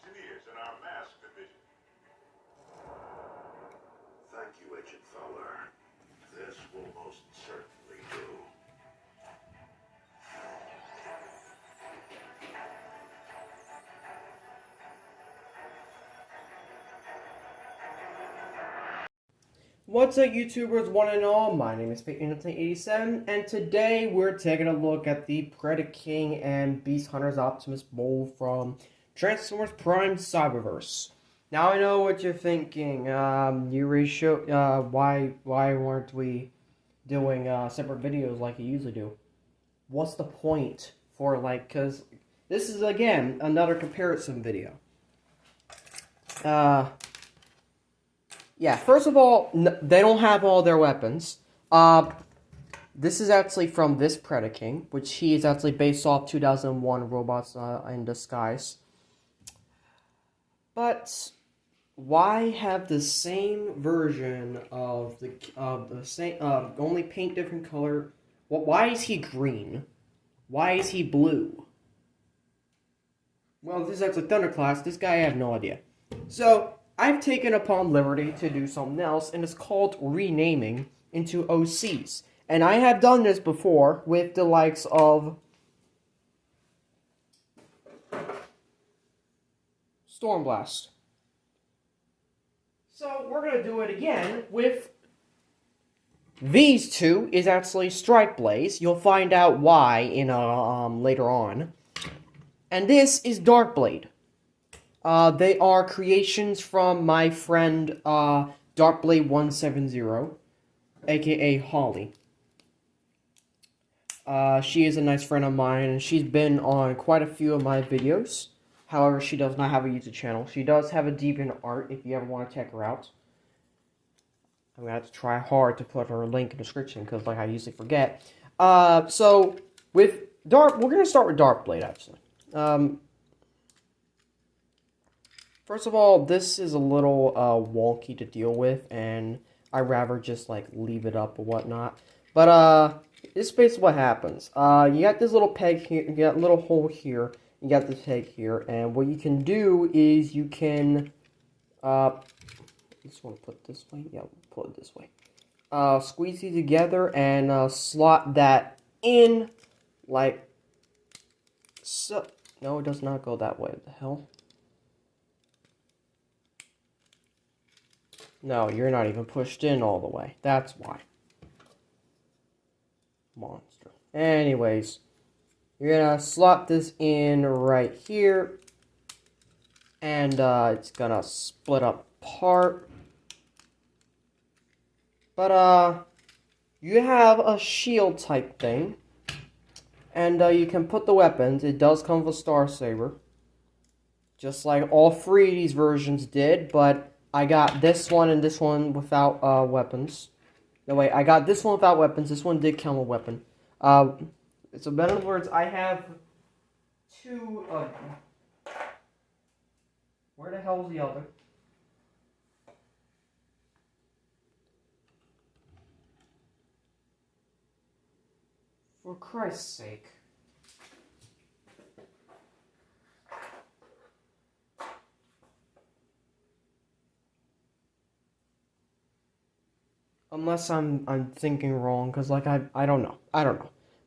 engineers in our mask division. Thank you, Agent Fowler. This will most certainly do. What's up, YouTubers, one and all? My name is Fate1987, and today we're taking a look at the Predacons and Beast Hunters Optimus mold from Transformers Prime Cyberverse. Now I know what you're thinking. You already showed. Why weren't we doing separate videos like you usually do? What's the point for Cause this is again another comparison video. Yeah, first of all, they don't have all their weapons. This is actually from this Predacon, which he is actually based off 2001 Robots in Disguise. But why have the same version of the same only paint different color? Why is he green? Why is he blue? Well, this is actually Thunderclass. This guy I have no idea. So I've taken upon liberty to do something else, and it's called renaming into OCs. And I have done this before with the likes of Stormblast. So we're going to do it again with these two is actually Strikeblaze. You'll find out why in later on. And this is Darkblade. They are creations from my friend, Darkblade 170, aka Holly. She is a nice friend of mine, and she's been on quite a few of my videos. However, she does not have a YouTube channel. She does have a deep in art, if you ever want to check her out. I'm going to have to try hard to put her link in the description, because, I usually forget. So, with we're going to start with Darkblade, actually. First of all, this is a little wonky to deal with, and I'd rather just leave it up or whatnot. But this is basically what happens. You got this little peg here, you got a little hole here, you got this peg here, and what you can do is you can just want to put it this way. Yeah, we'll put it this way. Squeeze these together and slot that in like so. No, it does not go that way. What the hell? No, you're not even pushed in all the way. That's why. Monster. Anyways, you're gonna slot this in right here. And it's gonna split apart. But you have a shield type thing. And you can put the weapons. It does come with a Star Saber. Just like all three of these versions did, but I got this one and this one without weapons. No, wait, I got this one without weapons. This one did come with a weapon. So, in other words, I have two of them. Where the hell is the other? For Christ's sake. Unless I'm thinking wrong, because I don't know.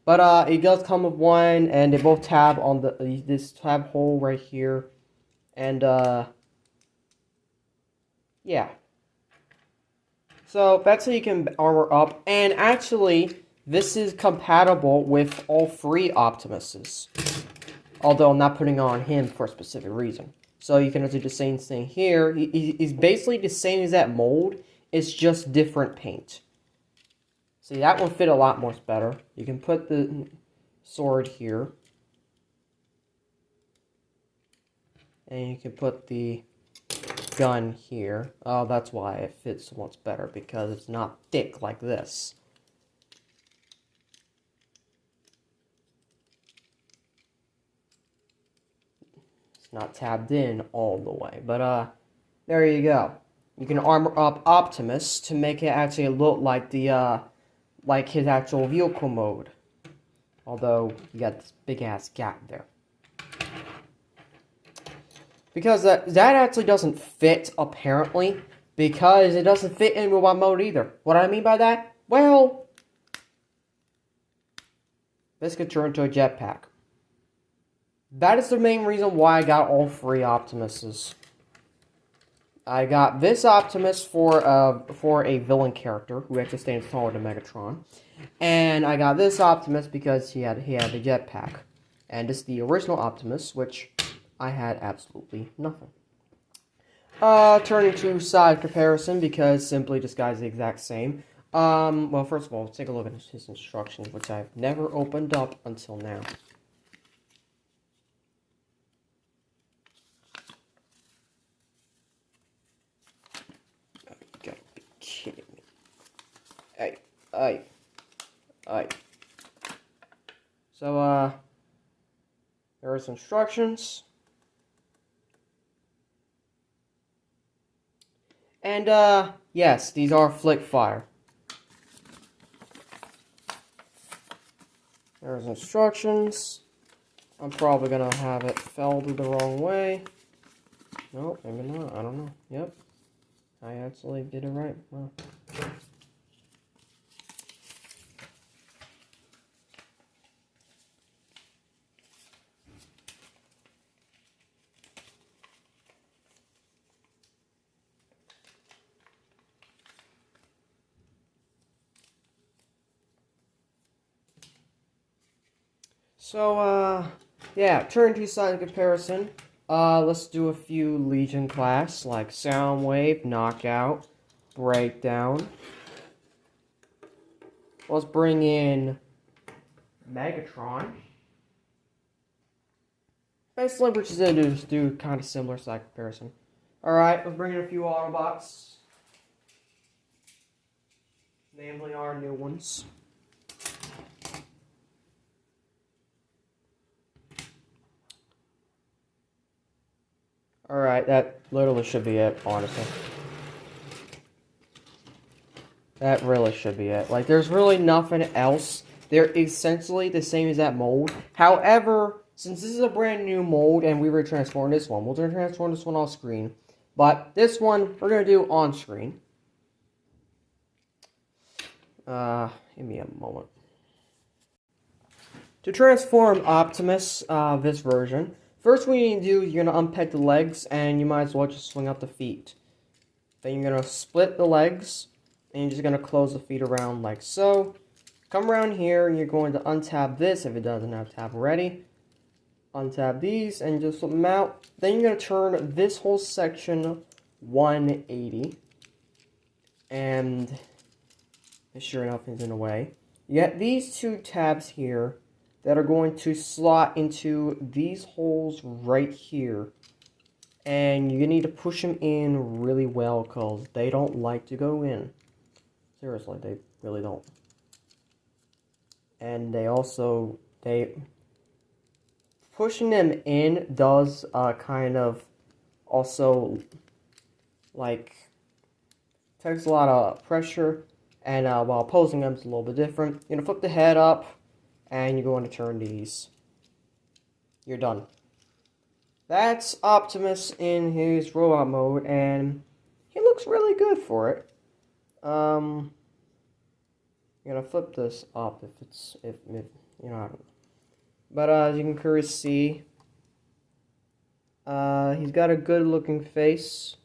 But it does come with one, and they both tab on this tab hole right here. And yeah. So that's how you can armor up. And actually, this is compatible with all three Optimuses. Although I'm not putting on him for a specific reason. So you can do the same thing here. He's basically the same as that mold. It's just different paint. See, that one fit a lot more better. You can put the sword here. And you can put the gun here. Oh, that's why it fits so much better, because it's not thick like this. It's not tabbed in all the way. But, there you go. You can armor up Optimus to make it actually look like the, like his actual vehicle mode. Although, you got this big-ass gap there. Because that actually doesn't fit, apparently. Because it doesn't fit in robot mode either. What do I mean by that? Well, this could turn into a jetpack. That is the main reason why I got all 3 Optimuses. I got this Optimus for a villain character who actually stands taller than Megatron, and I got this Optimus because he had the jetpack, and this is the original Optimus, which I had absolutely nothing. Turning to side comparison because simply this guy's the exact same. Well, first of all, let's take a look at his instructions, which I've never opened up until now. You gotta be kidding me. Hey. So, there's instructions. And, yes, these are flick fire. There's instructions. I'm probably gonna have it folded the wrong way. No, maybe not. I don't know. Yep. I actually did it right. Wow. So, yeah, turn to side comparison. Let's do a few Legion class, like Soundwave, Knockout, Breakdown. Let's bring in Megatron. Basically, we're just gonna do kind of similar side comparison. Alright, let's bring in a few Autobots. Namely our new ones. Alright, that literally should be it, honestly. That really should be it. Like, there's really nothing else. They're essentially the same as that mold. However, since this is a brand new mold and we were transforming this one, we're going to transform this one off screen. But this one, we're going to do on screen. Give me a moment. To transform Optimus, this version, first what you need to do is you're going to unpeg the legs, and you might as well just swing out the feet. Then you're going to split the legs, and you're just going to close the feet around like so. Come around here, and you're going to untab this if it doesn't have tab already. Untab these, and just flip them out. Then you're going to turn this whole section 180. And make sure nothing's in the way. You get these 2 tabs here that are going to slot into these holes right here. And you need to push them in really well because they don't like to go in. Seriously, they really don't. And pushing them in does kind of also, like, takes a lot of pressure. And while posing them, it's a little bit different. You're going to flip the head up. And you're going to turn these. You're done. That's Optimus in his robot mode, and he looks really good for it. I'm gonna flip this up if you know. I don't know. But as you can clearly see, he's got a good looking face.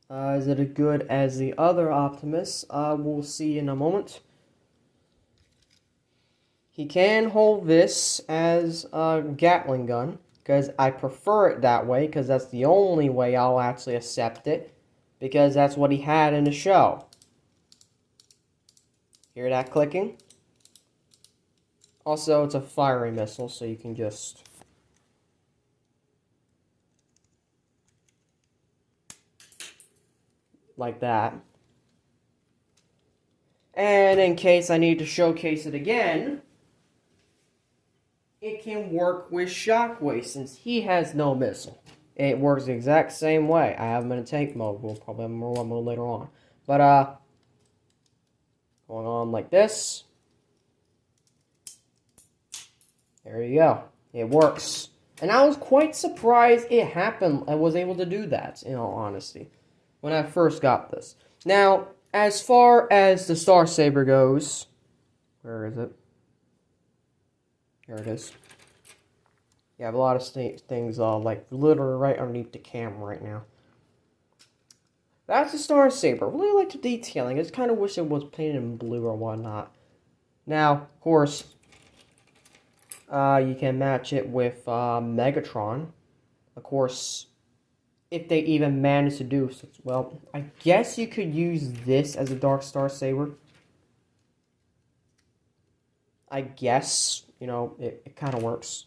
Is it as good as the other Optimus? We'll see in a moment. He can hold this as a Gatling gun, because I prefer it that way, because that's the only way I'll actually accept it, because that's what he had in the show. Hear that clicking? Also, it's a firing missile, so you can just... like that. And in case I need to showcase it again... it can work with Shockwave since he has no missile. It works the exact same way. I have him in a tank mode. We'll probably have more mode later on. But, going on like this. There you go. It works. And I was quite surprised it happened. I was able to do that, in all honesty, when I first got this. Now, as far as the Star Saber goes, where is it? Here it is. You have a lot of things, like, literally right underneath the camera right now. That's the Star Saber. Really like the detailing. I just kind of wish it was painted in blue or whatnot. Now, of course, you can match it with Megatron. Of course, if they even manage to do so. Well, I guess you could use this as a Dark Star Saber. I guess, you know, it kind of works.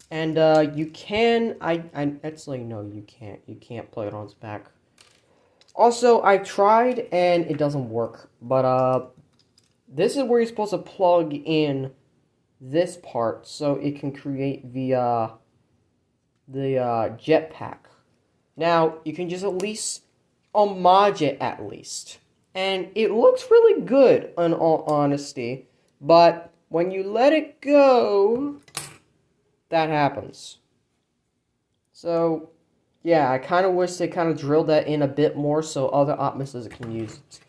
And you can, I actually, no, you can't. You can't plug it on its back. Also, I tried and it doesn't work. But this is where you're supposed to plug in this part so it can create the jetpack. Now, you can just at least homage it at least. And it looks really good, in all honesty. But when you let it go, that happens. So, yeah, I kind of wish they kind of drilled that in a bit more so other Optimuses can use it.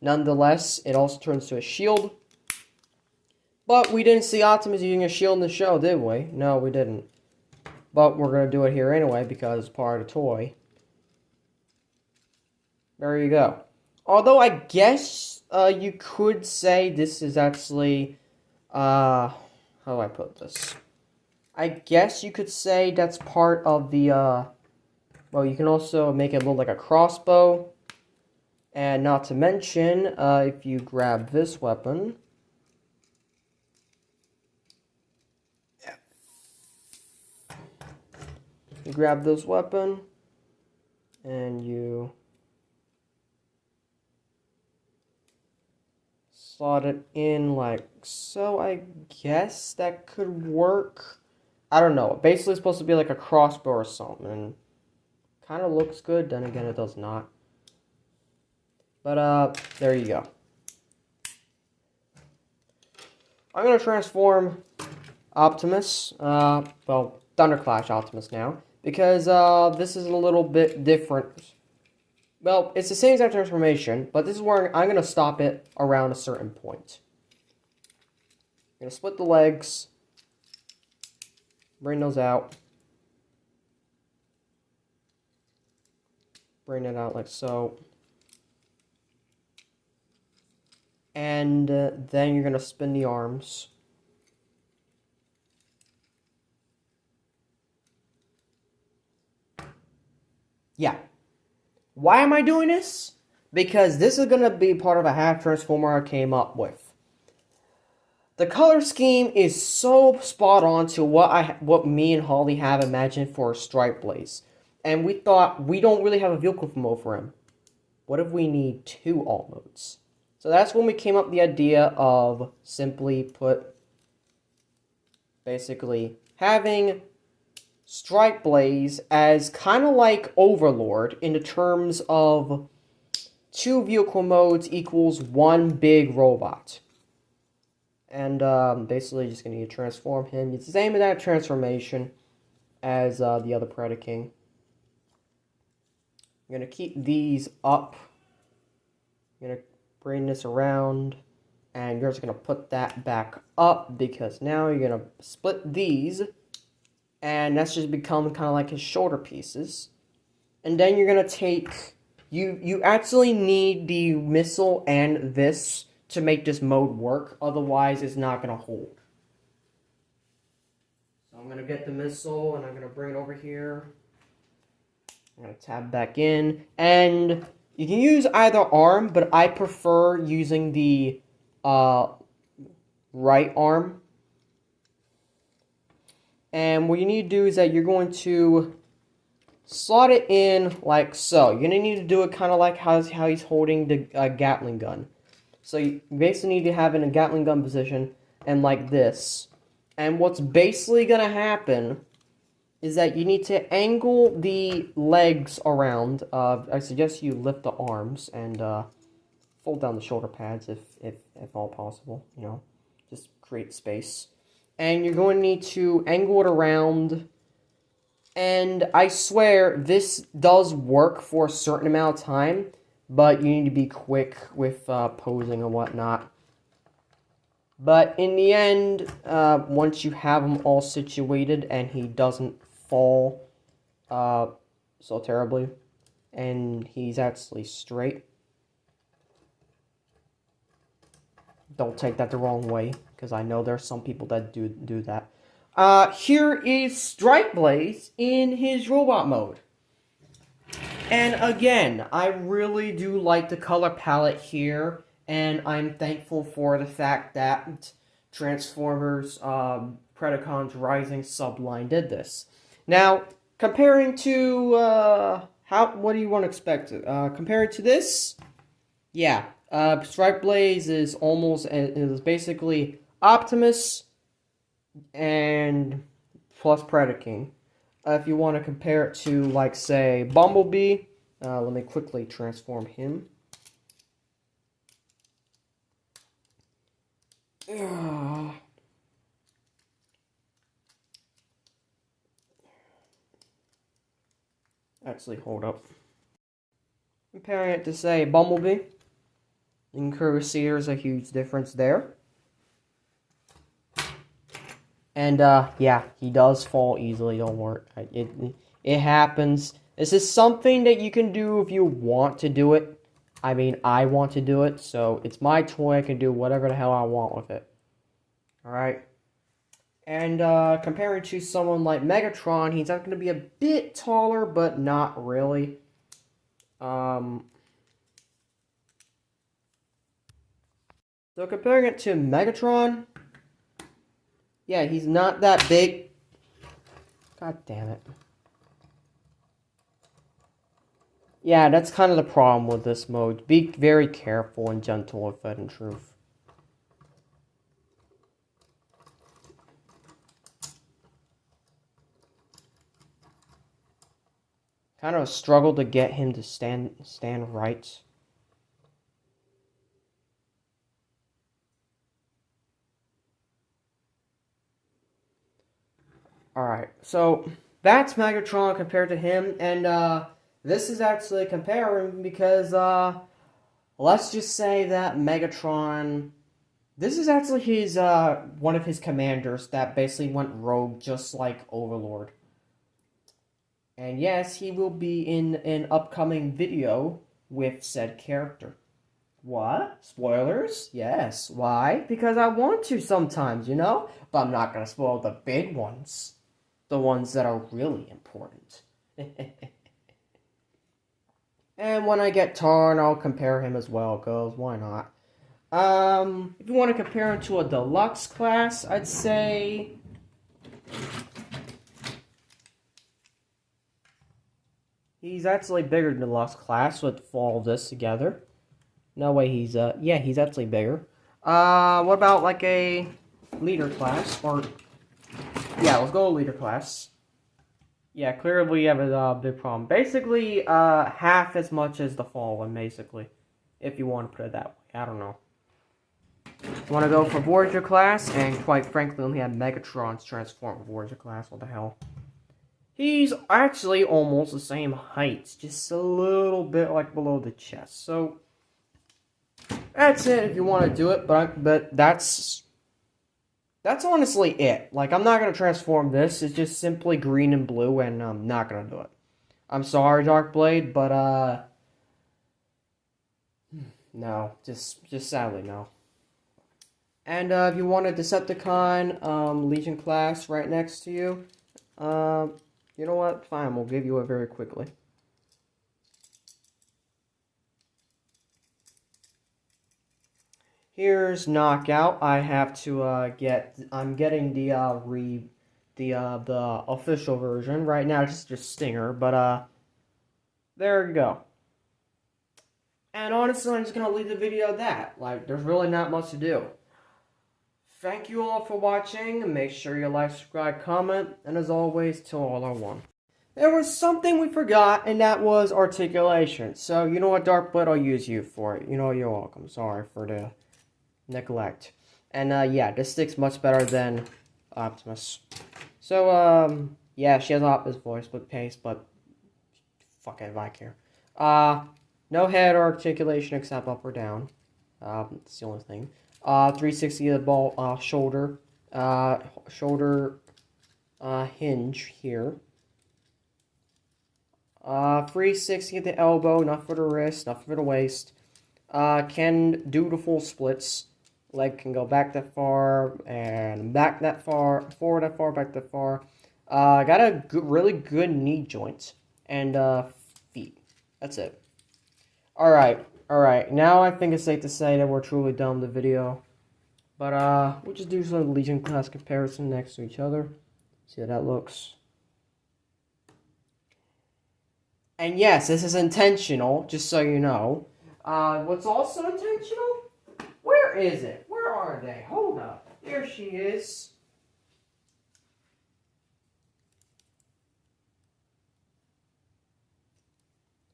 Nonetheless, it also turns to a shield. But we didn't see Optimus using a shield in the show, did we? No, we didn't. But we're going to do it here anyway because it's part of the toy. There you go. Although I guess you could say this is actually... how do I put this? I guess you could say that's part of the... well, you can also make it look like a crossbow. And not to mention, if you grab this weapon... You grab this weapon, and you slot it in like so. I guess that could work. I don't know. Basically, it's supposed to be like a crossbow or something, and kind of looks good. Then again, it does not. But there you go. I'm gonna transform Optimus. Well, Thunderclash Optimus now. Because this is a little bit different. Well, it's the same exact transformation, but this is where I'm going to stop it around a certain point. I'm going to split the legs. Bring those out. Bring it out like so. And then you're going to spin the arms. Yeah. Why am I doing this? Because this is going to be part of a half transformer I came up with. The color scheme is so spot on to what me and Holly have imagined for Strikeblaze. And we thought, we don't really have a vehicle mode for him. What if we need 2 alt modes? So that's when we came up with the idea of simply put, basically having Strikeblaze as kind of like Overlord in the terms of 2 vehicle modes equals 1 big robot. And basically just going to transform him. It's the same exact transformation as the other Predacon. I'm going to keep these up. I'm going to bring this around. And you're just going to put that back up because now you're going to split these. And that's just become kind of like his shoulder pieces. And then you're going to take... You actually need the missile and this to make this mode work. Otherwise, it's not going to hold. So I'm going to get the missile and I'm going to bring it over here. I'm going to tab back in. And you can use either arm, but I prefer using the right arm. And what you need to do is that you're going to slot it in like so. You're going to need to do it kind of like how he's holding the Gatling gun. So you basically need to have it in a Gatling gun position and like this. And what's basically going to happen is that you need to angle the legs around. I suggest you lift the arms and fold down the shoulder pads if all possible. You know, just create space. and you're going to need to angle it around. And I swear, this does work for a certain amount of time, but you need to be quick with posing and whatnot. But in the end, once you have him all situated and he doesn't fall so terribly, and he's actually straight. Don't take that the wrong way, because I know there's some people that do that. Here is Strikeblaze in his robot mode. And again, I really do like the color palette here, and I'm thankful for the fact that Transformers Predacons Rising subline did this. Now, comparing to what do you want to expect? Comparing to this, yeah, Strikeblaze is basically Optimus and plus Predaking. If you want to compare it to, like, say, Bumblebee, let me quickly transform him. Actually, hold up. Comparing it to, say, Bumblebee, you can clearly see there's a huge difference there. And, yeah, he does fall easily, don't worry. It happens. This is something that you can do if you want to do it. I mean, I want to do it, so it's my toy. I can do whatever the hell I want with it. Alright? And, comparing to someone like Megatron, he's going to be a bit taller, but not really. So comparing it to Megatron, yeah, he's not that big. God damn it. Yeah, that's kind of the problem with this mode. Be very careful and gentle with it, in truth. Kind of a struggle to get him to stand right. Alright, so that's Megatron compared to him, and this is actually comparing because, let's just say that Megatron, this is actually his, one of his commanders that basically went rogue just like Overlord. And yes, he will be in an upcoming video with said character. What? Spoilers? Yes. Why? Because I want to sometimes, you know? But I'm not going to spoil the big ones. The ones that are really important. And when I get Tarn, I'll compare him as well, because why not? If you want to compare him to a deluxe class, I'd say... he's actually bigger than deluxe class with all of this together. No way he's, yeah, he's actually bigger. What about, like, a leader class? Or, yeah, let's go leader class. Yeah, clearly we have a big problem. Basically, half as much as the Fallen, basically. If you want to put it that way. I don't know. You want to go for Voyager class, and quite frankly, only have Megatron's transform for Voyager class. What the hell? He's actually almost the same height, just a little bit, like, below the chest. So, that's it if you want to do it, but that's honestly it. Like, I'm not going to transform this. It's just simply green and blue, and I'm not going to do it. I'm sorry, Darkblade, but, no. Just sadly, no. And, if you want a Decepticon, Legion class right next to you, you know what? Fine, we'll give you it very quickly. Here's Knockout. I have to I'm getting the official version right now. It's just Stinger, but there you go. And honestly, I'm just gonna leave the video at that. Like, there's really not much to do. Thank you all for watching. Make sure you like, subscribe, comment, and as always, till all are one. There was something we forgot, and that was articulation. So, you know what, Darkblade, I'll use you for it. You know, you're welcome. Sorry for the neglect. And, yeah, this sticks much better than Optimus. So, yeah, she has Optimus voice with pace, but fuck it if I care. No head or articulation except up or down. It's the only thing. 360 the ball, shoulder, hinge here. 360 at the elbow, not for the wrist, not for the waist. Can do the full splits. Leg can go back that far, and back that far, forward that far, back that far. Got a really good knee joint, and feet. That's it. Alright, now I think it's safe to say that we're truly done with the video. But, we'll just do some Legion class comparison next to each other. See how that looks. And yes, this is intentional, just so you know. What's also intentional? Where is it? Where are they? Hold up. Here she is.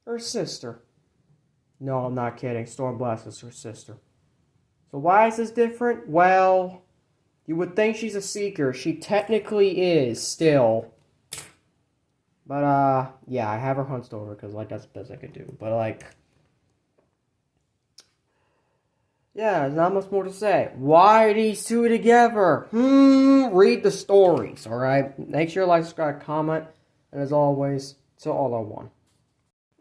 Her sister. No, I'm not kidding. Stormblast is her sister. So why is this different? Well, you would think she's a Seeker. She technically is, still. But, yeah, I have her hunched over, because, like, that's the best I could do. But, like, yeah, there's not much more to say. Why are these two together? Read the stories, alright? Make sure to like, subscribe, comment, and as always, to all I want.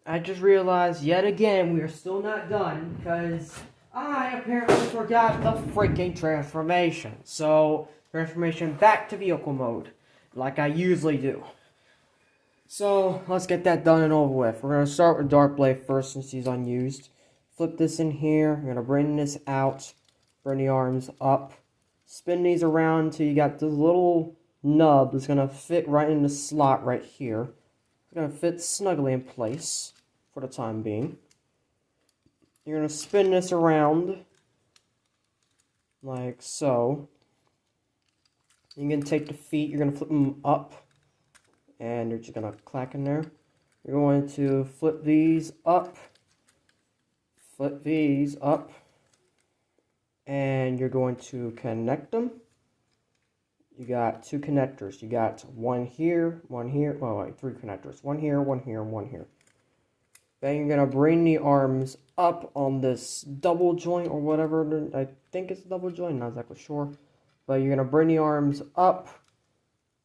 I just realized, yet again, we are still not done, because I apparently forgot the freaking transformation. So, transformation back to vehicle mode, like I usually do. So, let's get that done and over with. We're going to start with Darkblade first, since he's unused. Flip this in here. I'm going to bring this out. Bring the arms up. Spin these around until you got this little nub that's going to fit right in the slot right here. It's going to fit snugly in place for the time being. You're going to spin this around like so. You can take the feet. You're going to flip them up. And you're just going to clack in there. You're going to flip these up. Flip these up, and you're going to connect them. You got two connectors. You got one here, oh wait, three connectors. One here, one here, and one here. Then you're going to bring the arms up on this double joint or whatever. I think it's a double joint, not exactly sure. But you're going to bring the arms up.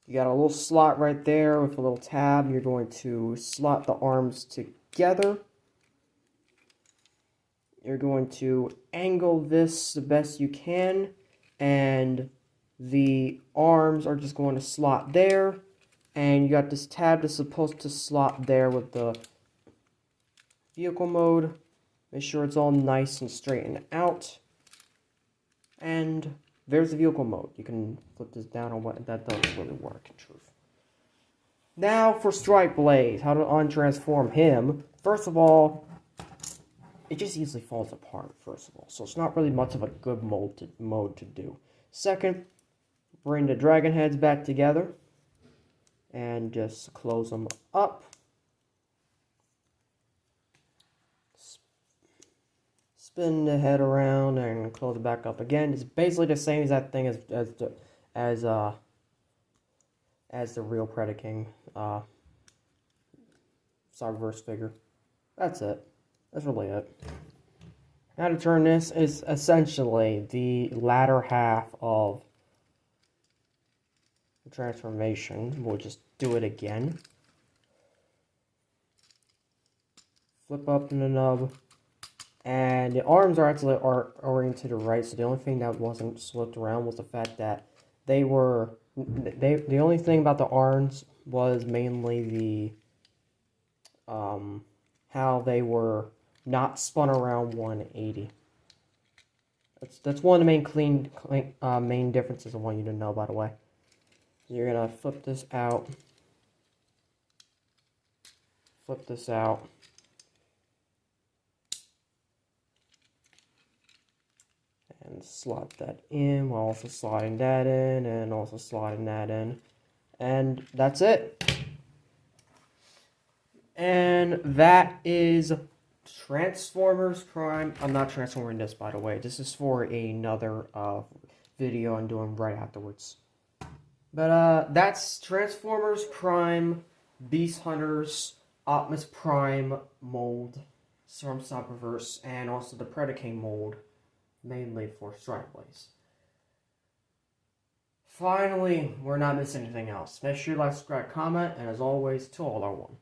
You got a little slot right there with a little tab. You're going to slot the arms together. You're going to angle this the best you can, and the arms are just going to slot there, and you got this tab that's supposed to slot there with the vehicle mode. Make sure it's all nice and straightened out, and there's the vehicle mode. You can flip this down or what, that doesn't really work in truth. Now for Strikeblaze, how to untransform him. First of all, it just easily falls apart, first of all. So it's not really much of a good mode to do. Second, bring the dragon heads back together. And just close them up. Spin the head around and close it back up again. It's basically the same exact thing as the real Predacons Cyberverse figure. That's it. That's really it. Now to turn this is essentially the latter half of the transformation. We'll just do it again. Flip up in the nub. And the arms are actually oriented to the right, so the only thing that wasn't flipped around was the fact that they were... the only thing about the arms was mainly the... how they were not spun around 180. That's one of the main differences I want you to know, by the way. You're gonna flip this out. Flip this out. And slot that in while also sliding that in and also sliding that in. And that's it. And that is Transformers Prime. I'm not transforming this, by the way. This is for another video I'm doing right afterwards. But that's Transformers Prime, Beast Hunters, Optimus Prime mold from Cyberverse, and also the Predacons mold, mainly for Strikeblaze. Finally, we're not missing anything else. Make sure you like, subscribe, comment, and as always, to all our one.